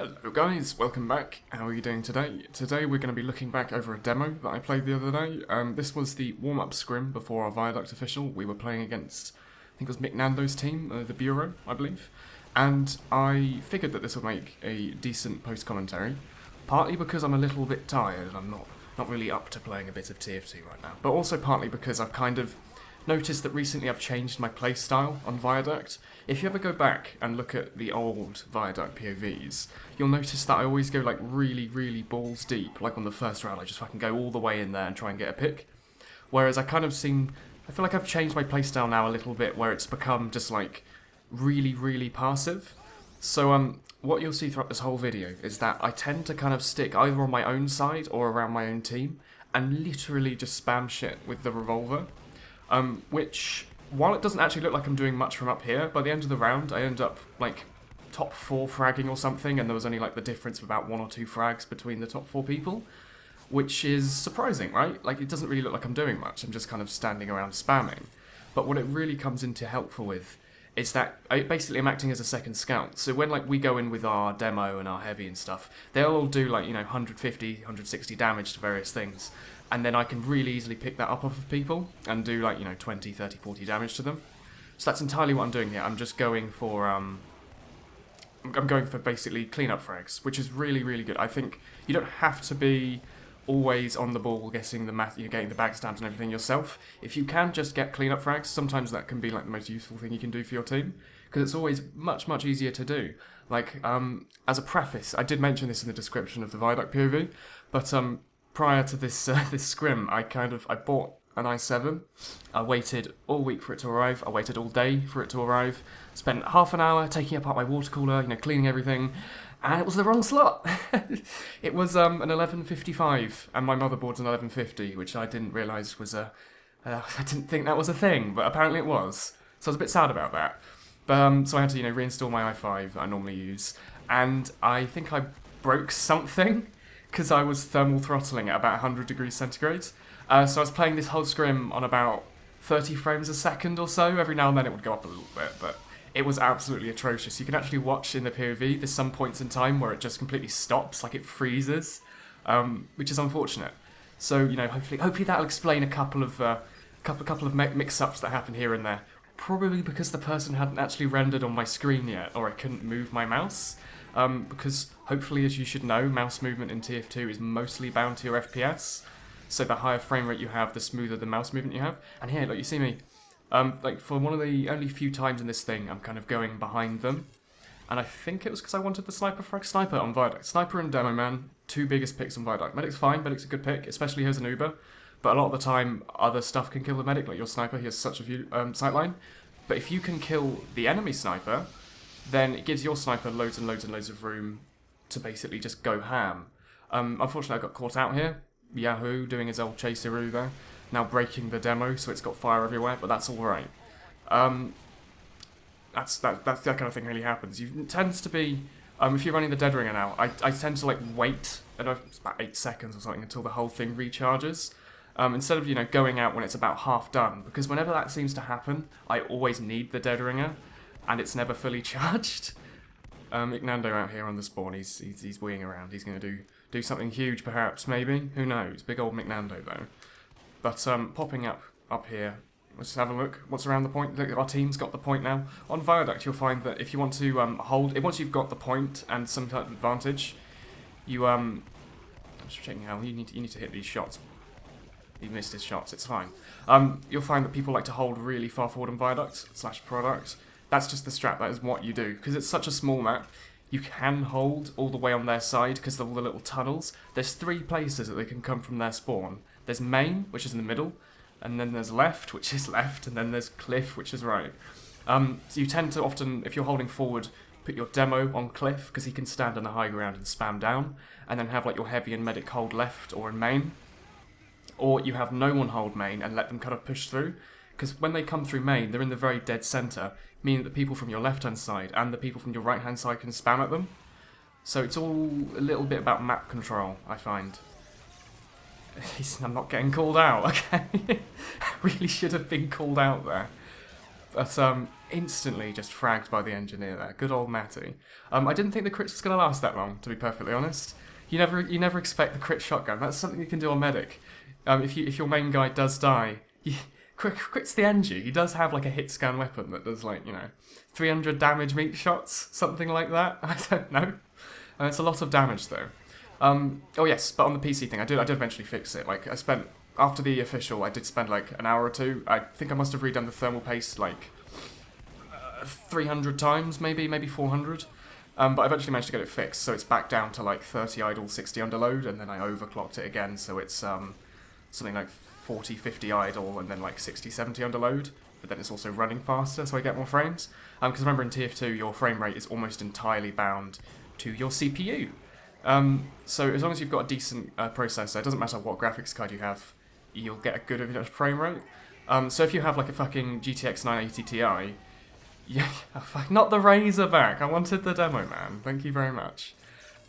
Hello guys, welcome back. How are you doing today? Today we're going to be looking back over a demo that I played the other day. This was the warm-up scrim before our Viaduct official. We were playing against, I think it was Mick Nando's team, the Bureau, I believe. And I figured that this would make a decent post-commentary, partly because I'm a little bit tired and I'm not really up to playing a bit of TF2 right now, but also partly because I've kind of noticed that recently I've changed my playstyle on Viaduct. If you ever go back and look at the old Viaduct POVs, you'll notice that I always go like really balls deep. Like on the first round I just fucking go all the way in there and try and get a pick. Whereas I feel like I've changed my playstyle now a little bit where it's become just like really passive. So what you'll see throughout this whole video is that I tend to kind of stick either on my own side or around my own team and literally just spam shit with the revolver. Which, while it doesn't actually look like I'm doing much from up here, by the end of the round I end up like top 4 fragging or something, and there was only like the difference of about 1 or 2 frags between the top 4 people, which is surprising, right? Like, it doesn't really look like I'm doing much, I'm just kind of standing around spamming. But what it really comes into helpful with is that basically I'm acting as a second scout. So when like we go in with our demo and our heavy and stuff, they'll all do like, 150, 160 damage to various things. And then I can really easily pick that up off of people and do like, 20, 30, 40 damage to them. So that's entirely what I'm doing here. I'm just going for, I'm going for basically cleanup frags, which is really good. I think you don't have to be always on the ball getting getting the backstabs and everything yourself. If you can just get cleanup frags, sometimes that can be like the most useful thing you can do for your team, because it's always much easier to do. Like, as a preface, I did mention this in the description of the Viaduct POV, but prior to this this scrim, I bought an i7. I waited all week for it to arrive. I waited all day for it to arrive. Spent half an hour taking apart my water cooler, cleaning everything, and it was the wrong slot. It was an 1155, and my motherboard's an 1150, which I didn't realise was I didn't think that was a thing, but apparently it was. So I was a bit sad about that. But so I had to reinstall my i5 that I normally use, and I think I broke something, because I was thermal throttling at about 100 degrees centigrade. So I was playing this whole scrim on about 30 frames a second or so. Every now and then it would go up a little bit, but it was absolutely atrocious. You can actually watch in the POV, there's some points in time where it just completely stops, like it freezes, which is unfortunate. So, hopefully that'll explain a couple of mix-ups that happen here and there. Probably because the person hadn't actually rendered on my screen yet, or I couldn't move my mouse. Because hopefully, as you should know, mouse movement in TF2 is mostly bound to your FPS. So the higher frame rate you have, the smoother the mouse movement you have. And here, you see me. Like for one of the only few times in this thing, I'm kind of going behind them. And I think it was because I wanted the sniper on Viaduct. Sniper and Demo Man, 2 biggest picks on Viaduct. Medic's fine, Medic's a good pick, especially as an Uber. But a lot of the time, other stuff can kill the Medic, like your sniper, he has such a few sightline. But if you can kill the enemy sniper, then it gives your sniper loads and loads of room to basically just go ham. Unfortunately, I got caught out here. Yahoo doing his old chaseroo there. Now breaking the demo, so it's got fire everywhere, but that's alright. That's that kind of thing really happens. It tends to be, if you're running the Dead Ringer now, I tend to wait, I don't know, it's about 8 seconds or something until the whole thing recharges. Instead of, going out when it's about half done, because whenever that seems to happen, I always need the Dead Ringer, and it's never fully charged. Nando out here on the spawn, he's weeing around. He's going to do something huge, perhaps, maybe. Who knows? Big old Nando though. But popping up here, let's have a look. What's around the point? Look, our team's got the point now. On Viaduct, you'll find that if you want to hold it, once you've got the point and some type of advantage, you I'm just checking how you need to hit these shots. He missed his shots. It's fine. You'll find that people like to hold really far forward on Viaduct / product. That's just the strat, that is what you do. Because it's such a small map, you can hold all the way on their side because of all the little tunnels. There's 3 places that they can come from their spawn. There's main, which is in the middle, and then there's left, which is left, and then there's cliff, which is right. So you tend to often, if you're holding forward, put your demo on cliff, because he can stand on the high ground and spam down, and then have your heavy and medic hold left or in main. Or you have no one hold main and let them kind of push through. Because when they come through main, they're in the very dead centre, meaning that people from your left-hand side and the people from your right-hand side can spam at them. So it's all a little bit about map control, I find. I'm not getting called out, okay? I really should have been called out there. But instantly just fragged by the engineer there. Good old Matty. I didn't think the crits was going to last that long, to be perfectly honest. You never expect the crit shotgun. That's something you can do on medic. If your main guy does die, he crits the Engie. He does have like a hit scan weapon that does like 300 damage meat shots, something like that. I don't know. It's a lot of damage though. Oh yes, but on the PC thing, I did eventually fix it. Like I spent after the official, I did spend like an hour or two. I think I must have redone the thermal paste like 300 times, maybe 400. But I eventually managed to get it fixed, so it's back down to like 30 idle, 60 underload, and then I overclocked it again, so it's something like 40, 50 idle, and then like 60, 70 underload. But then it's also running faster, so I get more frames. Because remember in TF2, your frame rate is almost entirely bound to your CPU. So as long as you've got a decent processor, it doesn't matter what graphics card you have, you'll get a good enough frame rate. So if you have like a fucking GTX 980 Ti, yeah, not the Razorback. I wanted the demo, man. Thank you very much.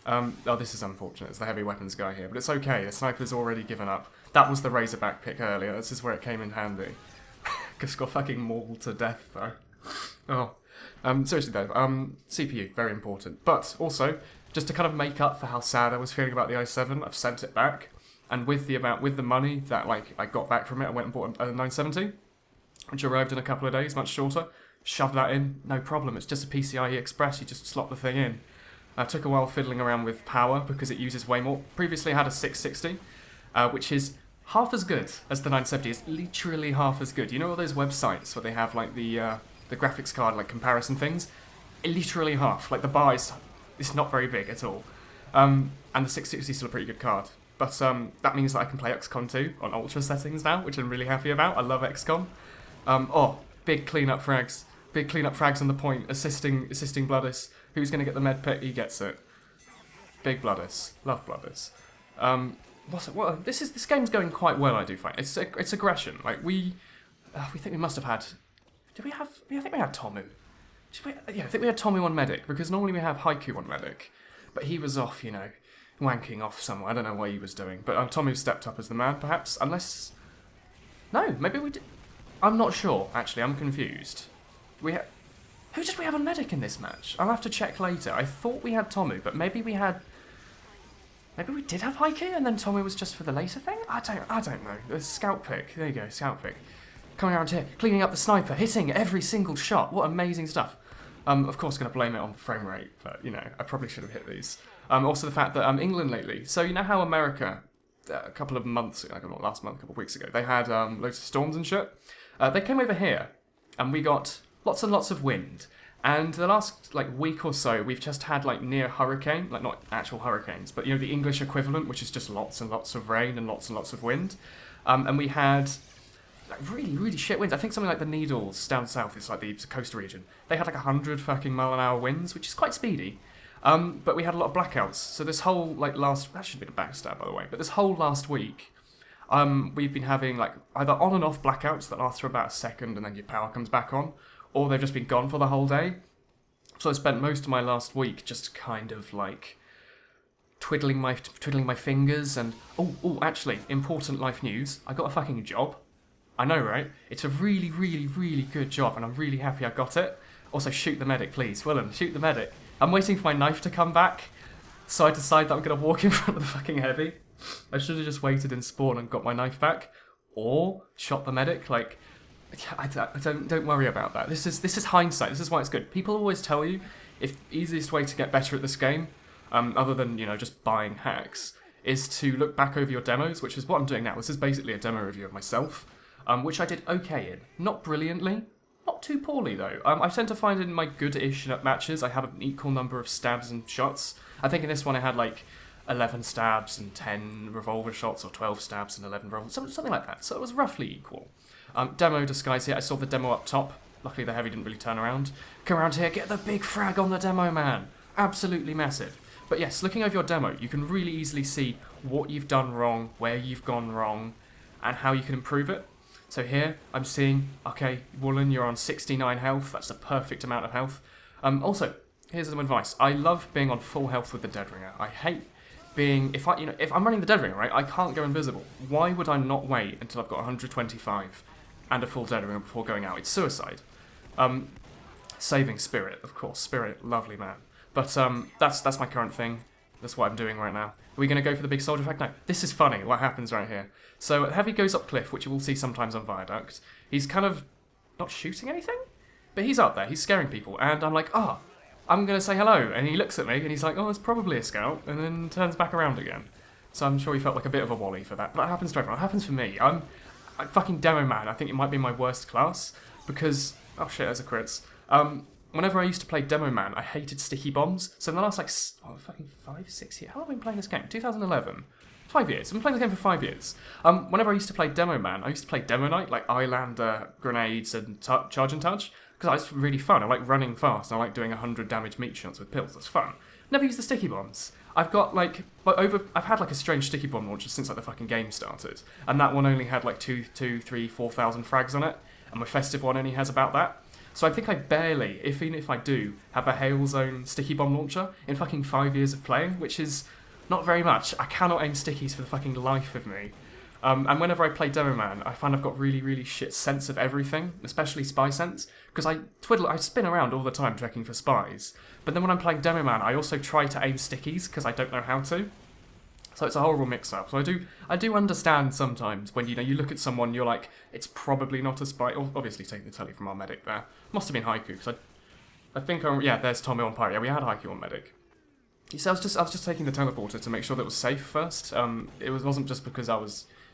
Oh, this is unfortunate. It's the heavy weapons guy here, but it's okay. The sniper's already given up. That was the Razorback pick earlier. This is where it came in handy. Just got fucking mauled to death, though. Oh. Seriously, though. CPU, very important. But also, just to kind of make up for how sad I was feeling about the i7, I've sent it back. And with the money that like I got back from it, I went and bought a 970, which arrived in a couple of days, much shorter. Shove that in, no problem. It's just a PCIe Express. You just slot the thing in. Took a while fiddling around with power because it uses way more. Previously, I had a 660, which is half as good as the 970. It's literally half as good. You know all those websites where they have like the graphics card like comparison things? Literally half. Like the bar is not very big at all. And the 660 is still a pretty good card. But that means that I can play XCOM 2 on ultra settings now, which I'm really happy about. I love XCOM. Big cleanup frags. Big cleanup frags on the point, assisting Bloodus. Who's going to get the med pick? He gets it. Big Bloodus. Love Bloodus. This game's going quite well, I do find. It's aggression. Like, we think we must have had... I think we had Tomu. I think we had Tomu on medic, because normally we have Haiku on medic. But he was off, wanking off somewhere. I don't know what he was doing. But Tomu stepped up as the man, perhaps. Unless... No, maybe we did... I'm not sure, actually. I'm confused. Who did we have on medic in this match? I'll have to check later. I thought we had Tomu, but maybe we did have Haiku, and then Tomu was just for the later thing? I don't know. The scout pick. There you go, scout pick. Coming around here, cleaning up the sniper, hitting every single shot. What amazing stuff. Of course, going to blame it on frame rate, but, I probably should have hit these. Also the fact that England lately, so you know how America, a couple of months ago, not last month, a couple of weeks ago, they had loads of storms and shit. They came over here, and we got lots and lots of wind. And the last week or so, we've just had near hurricane, not actual hurricanes, but the English equivalent, which is just lots and lots of rain and lots of wind. And we had really, really shit winds. I think something like the Needles down south, it's like the coastal region. They had 100 fucking mile-an-hour winds, which is quite speedy. But we had a lot of blackouts. So this whole that should have been a backstab, by the way. But this whole last week, we've been having either on and off blackouts that last for about a second and then your power comes back on, or they've just been gone for the whole day. So I spent most of my last week just kind of twiddling my fingers and actually, important life news. I got a fucking job. I know, right? It's a really, really, really good job, and I'm really happy I got it. Also, shoot the medic, please. Willem, shoot the medic. I'm waiting for my knife to come back, so I decide that I'm going to walk in front of the fucking heavy. I should have just waited in spawn and got my knife back, or shot the medic. Don't worry about that. This is hindsight. This is why it's good. People always tell you if the easiest way to get better at this game, other than just buying hacks, is to look back over your demos, which is what I'm doing now. This is basically a demo review of myself, which I did okay in. Not brilliantly, not too poorly though. I tend to find in my good-ish matches I have an equal number of stabs and shots. I think in this one I had 11 stabs and 10 revolver shots, or 12 stabs and 11 revolver, something like that. So it was roughly equal. Demo disguise here. I saw the demo up top. Luckily the heavy didn't really turn around. Come around here, get the big frag on the demo, man. Absolutely massive. But yes, looking over your demo, you can really easily see what you've done wrong, where you've gone wrong, and how you can improve it. So here, I'm seeing, okay, Woolen, you're on 69 health. That's the perfect amount of health. Also, here's some advice. I love being on full health with the Dead Ringer. I hate being, if I'm running the Dead Ringer, right, I can't go invisible. Why would I not wait until I've got 125 and a full Dead Ringer before going out? It's suicide. Saving Spirit, of course. Spirit, lovely man. But that's my current thing. That's what I'm doing right now. Are we going to go for the big soldier frag? No. This is funny, what happens right here. So Heavy goes up cliff, which you will see sometimes on Viaduct. He's kind of not shooting anything, but he's up there. He's scaring people. And I'm like, I'm going to say hello. And he looks at me and he's like, it's probably a scout. And then turns back around again. So I'm sure he felt like a bit of a wally for that. But that happens to everyone. It happens for me. I'm fucking demo man. I think it might be my worst class because... Oh shit, there's a crits. Whenever I used to play Demo Man, I hated sticky bombs. So in the last, fucking 5, 6 years... How long have I been playing this game? 2011? 5 years. I've been playing this game for 5 years. Whenever I used to play Demo Man, I used to play Demo Night, like Islander, grenades, and charge and touch, because it's really fun. I like running fast, and I like doing 100 damage meat shots with pills. That's fun. Never used the sticky bombs. I've got, I've had, a strange sticky bomb launcher since, the fucking game started. And that one only had, 4,000 frags on it. And my festive one only has about that. So I think I barely, even if I do, have a Hail Zone sticky bomb launcher in fucking 5 years of playing, which is not very much. I cannot aim stickies for the fucking life of me. And whenever I play Demo Man, I find I've got really, really shit sense of everything, especially spy sense, because I spin around all the time checking for spies. But then when I'm playing Demo Man, I also try to aim stickies because I don't know how to. So it's a horrible mix-up. So I do understand sometimes when, you look at someone, you're like, it's probably not a spy. Obviously taking the telly from our medic there. Must have been Haiku, because I think, there's Tommy on Pyro. Yeah, we had Haiku on medic. So I was just taking the teleporter to make sure that it was safe first. It wasn't just because I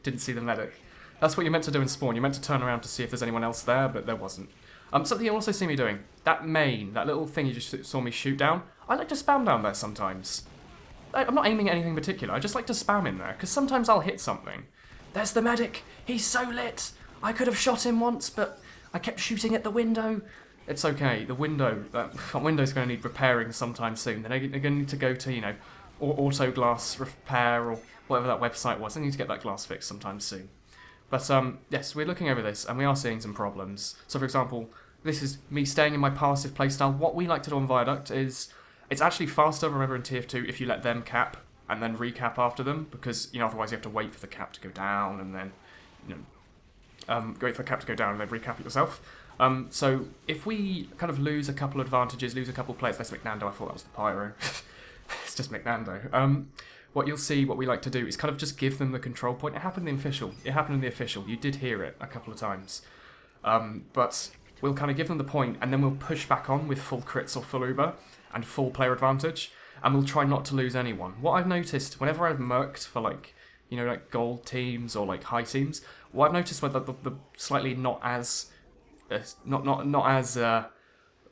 didn't see the medic. That's what you're meant to do in spawn. You're meant to turn around to see if there's anyone else there, but there wasn't. Something you also see me doing, that little thing you just saw me shoot down, I like to spam down there sometimes. I'm not aiming at anything particular, I just like to spam in there, because sometimes I'll hit something. There's the medic! He's so lit! I could have shot him once, but I kept shooting at the window. It's okay, the window, that window's going to need repairing sometime soon. They're going to need to go to, auto glass repair, or whatever that website was. They need to get that glass fixed sometime soon. But, yes, we're looking over this, and we are seeing some problems. So, for example, this is me staying in my passive playstyle. What we like to do on Viaduct is... It's actually faster, remember, in TF2 if you let them cap and then recap after them, because, otherwise you have to wait for the cap to go down and then, wait for the cap to go down and then recap it yourself. So if we kind of lose a couple advantages, lose a couple players, that's McNando, I thought that was the Pyro. It's just McNando. What you'll see, what we like to do is kind of just give them the control point. It happened in the official. You did hear it a couple of times. But we'll kind of give them the point and then we'll push back on with full crits or full Uber and full player advantage, and we'll try not to lose anyone. What I've noticed, whenever I've merked for gold teams or high teams, what I've noticed with the slightly not as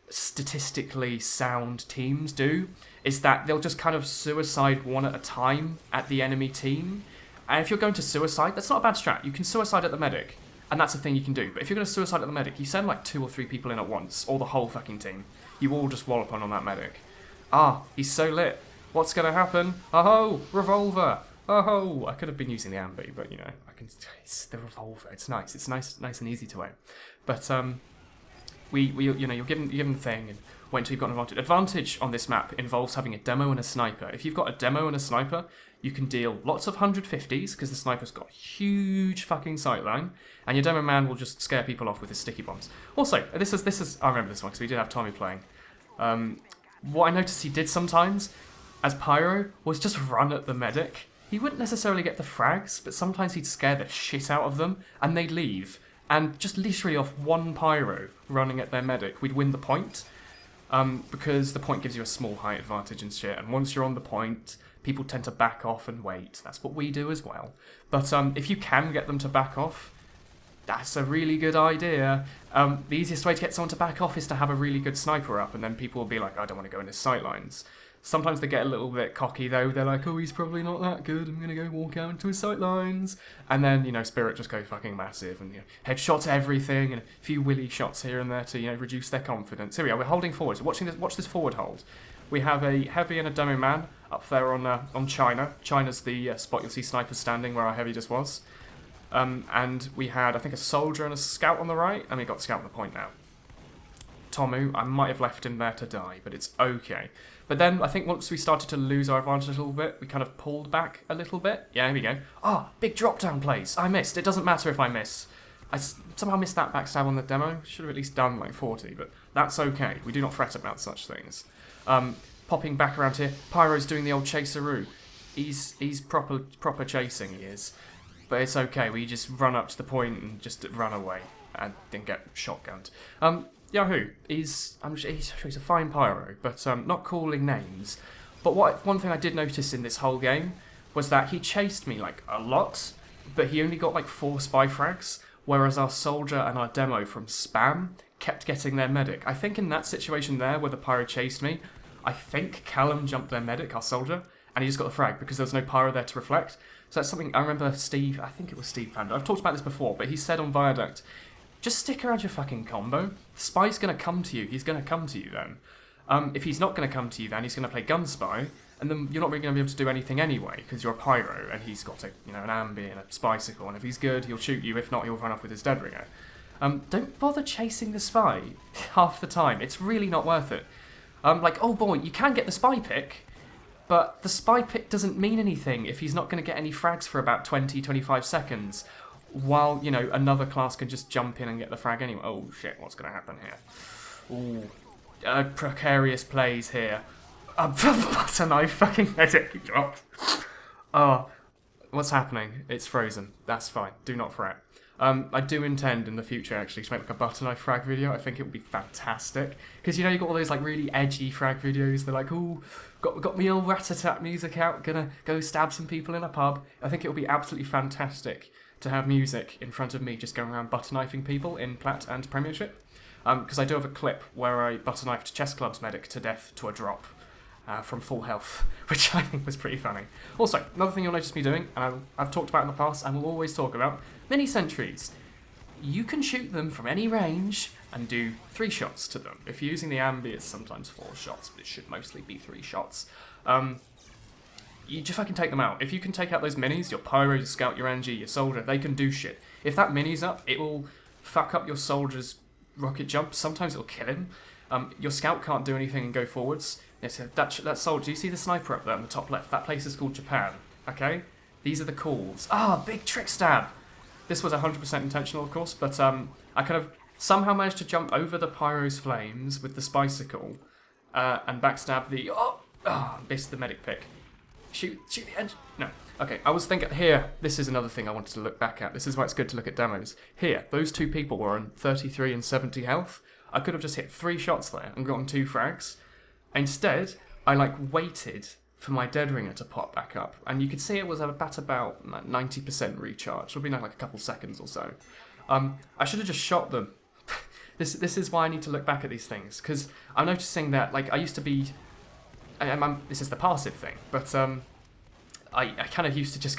statistically sound teams do, is that they'll just kind of suicide one at a time at the enemy team. And if you're going to suicide, that's not a bad strat. You can suicide at the medic, and that's a thing you can do. But if you're going to suicide at the medic, you send 2 or 3 people in at once, or the whole fucking team. You all just wallop on that medic. He's so lit. What's going to happen? Oh-ho! Revolver! Oh-ho! I could have been using the ambi, but, I can... It's the revolver. It's nice. It's nice and easy to aim. But, you're given the thing, and wait until you've got an advantage. Advantage on this map involves having a demo and a sniper. If you've got a demo and a sniper, you can deal lots of 150s, because the sniper's got a huge fucking sightline, and your demo man will just scare people off with his sticky bombs. Also, this is I remember this one, because we did have Tommy playing. What I noticed he did sometimes, as Pyro, was just run at the medic. He wouldn't necessarily get the frags, but sometimes he'd scare the shit out of them, and they'd leave. And just literally off one Pyro running at their medic, we'd win the point. Because the point gives you a small height advantage and shit, and once you're on the point, people tend to back off and wait. That's what we do as well. But if you can get them to back off, that's a really good idea. The easiest way to get someone to back off is to have a really good sniper up, and then people will be like, I don't want to go in his sightlines. Sometimes they get a little bit cocky though. They're like, oh, he's probably not that good. I'm going to go walk out into his sightlines. And then, Spirit just goes fucking massive and, headshots everything and a few willy shots here and there to, reduce their confidence. Here we are, we're holding forward. So watch this forward hold. We have a heavy and a demo man up there on China. China's the spot you'll see snipers standing where our heavy just was. And we had, I think, a soldier and a scout on the right, and we got scout on the point now. Tomu, I might have left him there to die, but it's okay. But then, I think once we started to lose our advantage a little bit, we kind of pulled back a little bit. Yeah, here we go. Big drop-down plays. I missed. It doesn't matter if I miss. somehow missed that backstab on the demo. Should have at least done like 40, but that's okay. We do not fret about such things. Popping back around here, Pyro's doing the old chaseroo. He's proper chasing, he is. But it's okay, we just run up to the point and just run away and then get shotgunned. Yahoo! He's a fine Pyro, but not calling names. But one thing I did notice in this whole game was that he chased me like a lot, but he only got like 4 spy frags, whereas our soldier and our demo from spam kept getting their medic. I think in that situation there where the Pyro chased me, I think Callum jumped their medic, our soldier, and he just got the frag because there was no Pyro there to reflect. So that's something I remember Steve, I think it was Steve Panda, I've talked about this before, but he said on Viaduct, just stick around your fucking combo. The spy's going to come to you, he's going to come to you then. If he's not going to come to you then, he's going to play gun spy, and then you're not really going to be able to do anything anyway, because you're a Pyro, and he's got an ambi and a spicicle, and if he's good, he'll shoot you, if not, he'll run off with his dead ringer. Don't bother chasing the spy half the time, it's really not worth it. Like, oh boy, you can get the spy pick, but the spy pick doesn't mean anything if he's not going to get any frags for about 20-25 seconds, while, another class can just jump in and get the frag anyway. Oh shit, what's going to happen here? Ooh, precarious plays here. Butter knife fucking medic dropped. Oh, what's happening? It's frozen. That's fine. Do not fret. I do intend in the future actually to make like a butter knife frag video. I think it would be fantastic because you got all those like really edgy frag videos. They're like, ooh, got me old rat-a-tat music out. Gonna go stab some people in a pub. I think it would be absolutely fantastic to have music in front of me just going around butter knifing people in Plat and Premiership. Because I do have a clip where I butter knifed Chess Club's medic to death to a drop. From full health, which I think was pretty funny. Also, another thing you'll notice me doing, and I've talked about in the past and will always talk about, mini sentries. You can shoot them from any range and do 3 shots to them. If you're using the ambi, it's sometimes 4 shots, but it should mostly be 3 shots. You just fucking take them out. If you can take out those minis, your Pyro, your Scout, your NG, your Soldier, they can do shit. If that mini's up, it will fuck up your Soldier's rocket jump. Sometimes it'll kill him. Your Scout can't do anything and go forwards. Yes, that soldier, you see the sniper up there on the top left? That place is called Japan, okay? These are the calls. Big trick stab! This was 100% intentional, of course, but I kind of somehow managed to jump over the Pyro's flames with the spicicle and backstab the... missed the medic pick. Shoot the engine. No. Okay, I was thinking here, this is another thing I wanted to look back at. This is why it's good to look at demos. Here, those 2 people were on 33 and 70 health. I could have just hit 3 shots there and gotten 2 frags. Instead, I waited for my dead ringer to pop back up, and you could see it was at about 90% recharge. It would be like a couple seconds or so. I should have just shot them. This is why I need to look back at these things, because I'm noticing that I used to be. This is the passive thing, but I kind of used to just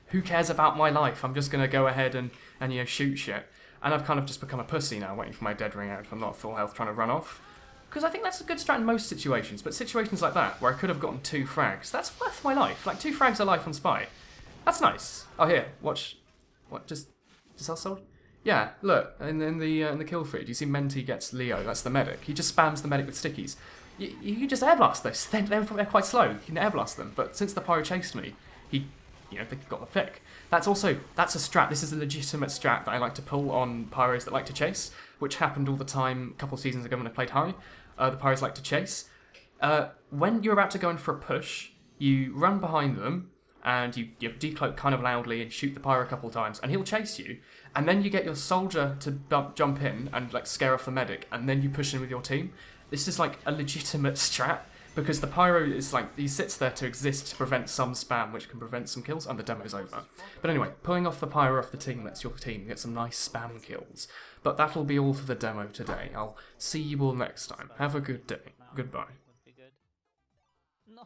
who cares about my life? I'm just gonna go ahead and shoot shit, and I've kind of just become a pussy now, waiting for my dead ringer if I'm not full health, trying to run off. Because I think that's a good strat in most situations, but situations like that, where I could have gotten 2 frags, that's worth my life. 2 frags a life on Spy. That's nice. Oh, here, watch. What, does that sold? Yeah, look, in the kill feed, you see Menti gets Leo, that's the medic. He just spams the medic with stickies. You can just airblast those. They're quite slow, you can airblast them, but since the Pyro chased me, they got the pick. That's a strat. This is a legitimate strat that I like to pull on Pyros that like to chase, which happened all the time a couple of seasons ago when I played high. The Pyros like to chase. When you're about to go in for a push, you run behind them, and you decloak kind of loudly and shoot the Pyro a couple of times, and he'll chase you. And then you get your soldier to jump in and scare off the medic, and then you push in with your team. This is a legitimate strat, because the Pyro is he sits there to exist to prevent some spam, which can prevent some kills, and the demo's over. But anyway, pulling off the Pyro off the team lets your team get some nice spam kills. But that'll be all for the demo today. I'll see you all next time. Have a good day. Goodbye. No.